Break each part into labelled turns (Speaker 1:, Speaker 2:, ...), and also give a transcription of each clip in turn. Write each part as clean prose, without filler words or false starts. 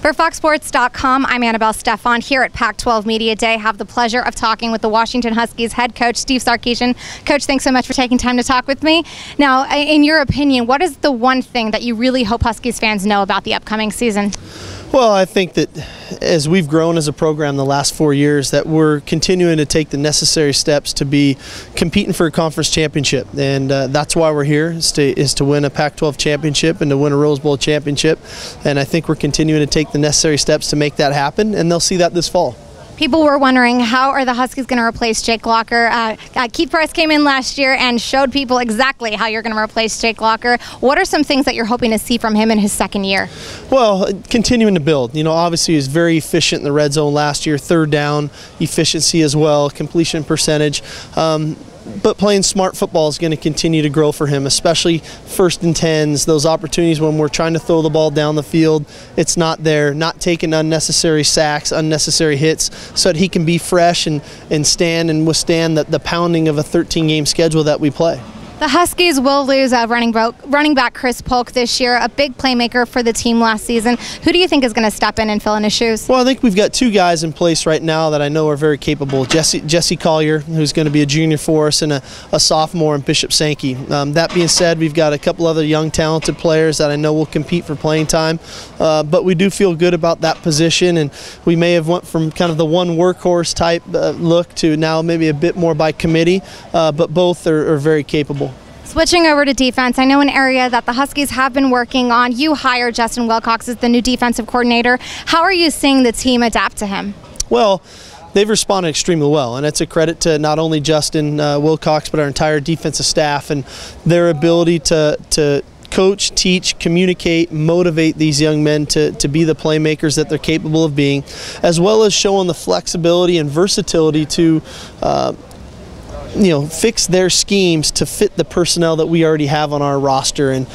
Speaker 1: For FoxSports.com, I'm Annabelle Stefan here at Pac-12 Media Day. Have the pleasure of talking with the Washington Huskies head coach, Steve Sarkisian. Coach, thanks so much for taking time to talk with me. Now, in your opinion, what is the one thing that you really hope Huskies fans know about the upcoming season?
Speaker 2: Well, I think that as we've grown as a program the last 4 years, that we're continuing to take the necessary steps to be competing for a conference championship, and that's why we're here, is to win a Pac-12 championship and to win a Rose Bowl championship. And I think we're continuing to take the necessary steps to make that happen, and they'll see that this fall.
Speaker 1: People were wondering, how are the Huskies going to replace Jake Locker? Keith Price came in last year and showed people exactly how you're going to replace Jake Locker. What are some things that you're hoping to see from him in his second year?
Speaker 2: Well, continuing to build. You know, obviously he was very efficient in the red zone last year, third down efficiency as well, completion percentage. But playing smart football is going to continue to grow for him, especially first and tens, those opportunities when we're trying to throw the ball down the field, it's not there, not taking unnecessary sacks, unnecessary hits, so that he can be fresh and stand and withstand the pounding of a 13-game schedule that we play.
Speaker 1: The Huskies will lose running back Chris Polk this year, a big playmaker for the team last season. Who do you think is going to step in and fill in his shoes?
Speaker 2: Well, I think we've got two guys in place right now that I know are very capable. Jesse Collier, who's going to be a junior for us, and a sophomore in Bishop Sankey. That being said, we've got a couple other young talented players that I know will compete for playing time, but we do feel good about that position, and we may have went from kind of the one workhorse type look to now maybe a bit more by committee, but both are very capable.
Speaker 1: Switching over to defense, I know an area that the Huskies have been working on. You hired Justin Wilcox as the new defensive coordinator. How are you seeing the team adapt to him?
Speaker 2: Well, they've responded extremely well, and it's a credit to not only Justin Wilcox, but our entire defensive staff and their ability to coach, teach, communicate, motivate these young men to be the playmakers that they're capable of being, as well as showing the flexibility and versatility to fix their schemes to fit the personnel that we already have on our roster. And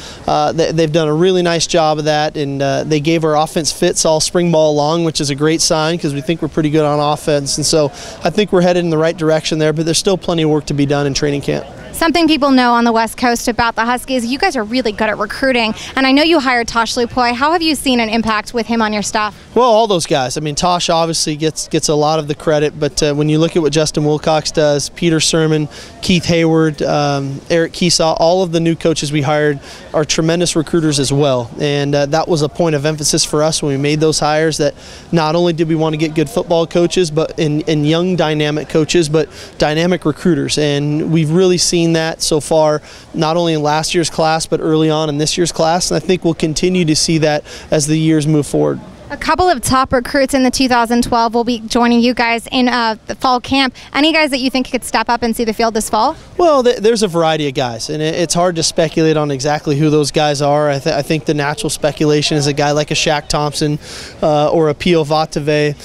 Speaker 2: they've done a really nice job of that, and they gave our offense fits all spring ball long, which is a great sign because we think we're pretty good on offense. And so I think we're headed in the right direction there, but there's still plenty of work to be done in training camp.
Speaker 1: Something people know on the West Coast about the Huskies, you guys are really good at recruiting, and I know you hired Tosh Lupoy. How have you seen an impact with him on your staff?
Speaker 2: Well, all those guys. I mean, Tosh obviously gets a lot of the credit, but when you look at what Justin Wilcox does, Peter Sermon, Keith Hayward, Eric Keesaw, all of the new coaches we hired are tremendous recruiters as well, and that was a point of emphasis for us when we made those hires, that not only did we want to get good football coaches, but in young dynamic coaches, but dynamic recruiters, and we've really seen that so far, not only in last year's class, but early on in this year's class, and I think we'll continue to see that as the years move forward.
Speaker 1: A couple of top recruits in the 2012 will be joining you guys in the fall camp. Any guys that you think could step up and see the field this fall? Well,
Speaker 2: there's a variety of guys, and it's hard to speculate on exactly who those guys are. I think the natural speculation is a guy like a Shaq Thompson or a Pio Vatave,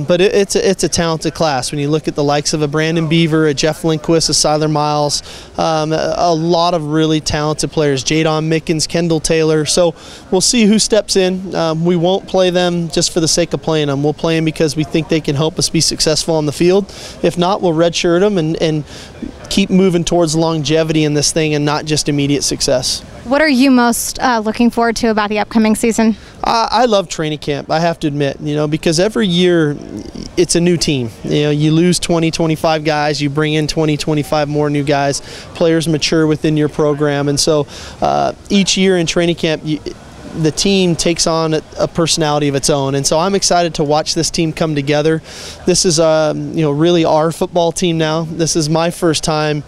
Speaker 2: but it's a talented class. When you look at the likes of a Brandon Beaver, a Jeff Lindquist, a Siler Miles, a lot of really talented players, Jadon Mickens, Kendall Taylor. So we'll see who steps in. We won't play them just for the sake of playing them. We'll play them because we think they can help us be successful on the field. If not, we'll redshirt them and keep moving towards longevity in this thing and not just immediate success.
Speaker 1: What are you most looking forward to about the upcoming season?
Speaker 2: I love training camp, I have to admit, because every year it's a new team. You lose 20, 25 guys, you bring in 20, 25 more new guys, players mature within your program, and so each year in training camp, the team takes on a personality of its own, and so I'm excited to watch this team come together. This is really our football team now. This is my first time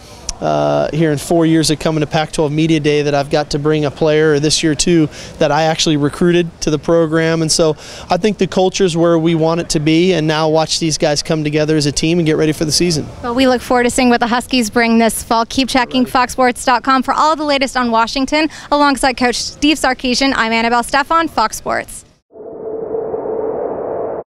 Speaker 2: here in 4 years of coming to Pac-12 Media Day that I've got to bring a player, or this year too, that I actually recruited to the program, and so I think the culture's where we want it to be, and now watch these guys come together as a team and get ready for the season.
Speaker 1: Well, we look forward to seeing what the Huskies bring this fall. Keep checking FoxSports.com for all the latest on Washington. Alongside Coach Steve Sarkisian, I'm Annabelle Stefan, Fox Sports.